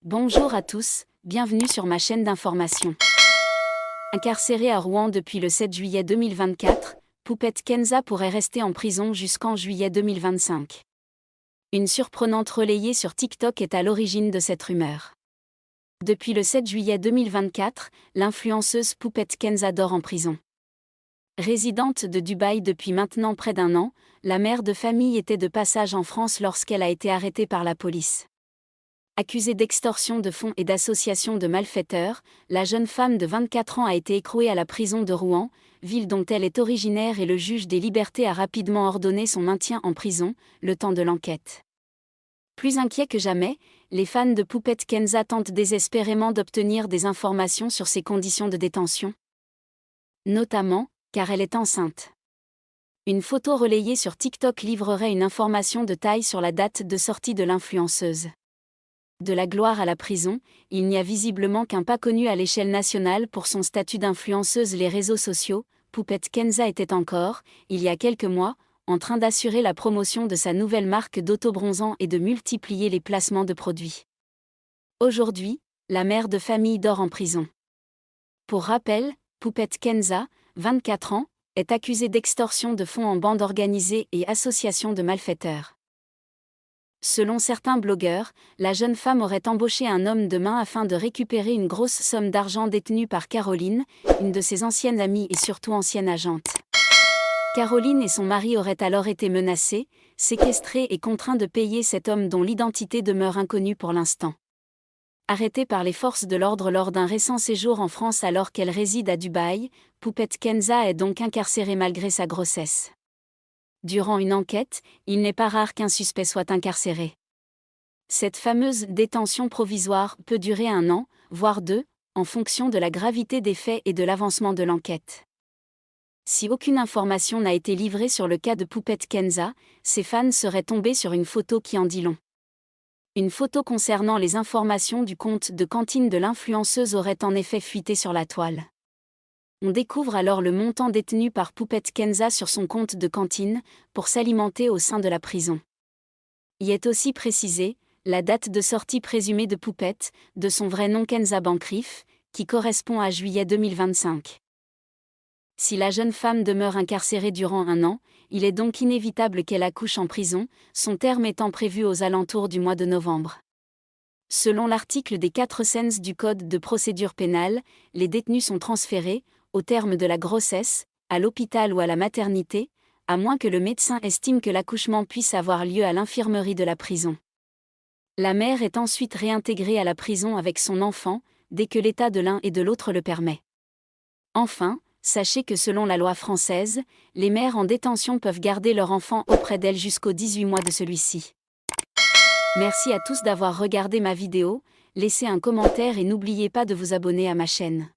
Bonjour à tous, bienvenue sur ma chaîne d'information. Incarcérée à Rouen depuis le 7 juillet 2024, Poupette Kenza pourrait rester en prison jusqu'en juillet 2025. Une surprenante relayée sur TikTok est à l'origine de cette rumeur. Depuis le 7 juillet 2024, l'influenceuse Poupette Kenza dort en prison. Résidente de Dubaï depuis maintenant près d'un an, la mère de famille était de passage en France lorsqu'elle a été arrêtée par la police. Accusée d'extorsion de fonds et d'association de malfaiteurs, la jeune femme de 24 ans a été écrouée à la prison de Rouen, ville dont elle est originaire, et le juge des libertés a rapidement ordonné son maintien en prison, le temps de l'enquête. Plus inquiets que jamais, les fans de Poupette Kenza tentent désespérément d'obtenir des informations sur ses conditions de détention. Notamment, car elle est enceinte. Une photo relayée sur TikTok livrerait une information de taille sur la date de sortie de l'influenceuse. De la gloire à la prison, il n'y a visiblement qu'un pas connu à l'échelle nationale pour son statut d'influenceuse. Les réseaux sociaux, Poupette Kenza était encore, il y a quelques mois, en train d'assurer la promotion de sa nouvelle marque d'autobronzant et de multiplier les placements de produits. Aujourd'hui, la mère de famille dort en prison. Pour rappel, Poupette Kenza, 24 ans, est accusée d'extorsion de fonds en bande organisée et association de malfaiteurs. Selon certains blogueurs, la jeune femme aurait embauché un homme de main afin de récupérer une grosse somme d'argent détenue par Caroline, une de ses anciennes amies et surtout ancienne agente. Caroline et son mari auraient alors été menacés, séquestrés et contraints de payer cet homme dont l'identité demeure inconnue pour l'instant. Arrêtée par les forces de l'ordre lors d'un récent séjour en France alors qu'elle réside à Dubaï, Poupette Kenza est donc incarcérée malgré sa grossesse. Durant une enquête, il n'est pas rare qu'un suspect soit incarcéré. Cette fameuse détention provisoire peut durer 1 an, voire 2, en fonction de la gravité des faits et de l'avancement de l'enquête. Si aucune information n'a été livrée sur le cas de Poupette Kenza, ses fans seraient tombés sur une photo qui en dit long. Une photo concernant les informations du compte de cantine de l'influenceuse aurait en effet fuité sur la toile. On découvre alors le montant détenu par Poupette Kenza sur son compte de cantine, pour s'alimenter au sein de la prison. Y est aussi précisé la date de sortie présumée de Poupette, de son vrai nom Kenza Bancrif, qui correspond à juillet 2025. Si la jeune femme demeure incarcérée durant 1 an, il est donc inévitable qu'elle accouche en prison, son terme étant prévu aux alentours du mois de novembre. Selon l'article des 4 sens du Code de procédure pénale, les détenus sont transférés, au terme de la grossesse, à l'hôpital ou à la maternité, à moins que le médecin estime que l'accouchement puisse avoir lieu à l'infirmerie de la prison. La mère est ensuite réintégrée à la prison avec son enfant, dès que l'état de l'un et de l'autre le permet. Enfin, sachez que selon la loi française, les mères en détention peuvent garder leur enfant auprès d'elles jusqu'aux 18 mois de celui-ci. Merci à tous d'avoir regardé ma vidéo, laissez un commentaire et n'oubliez pas de vous abonner à ma chaîne.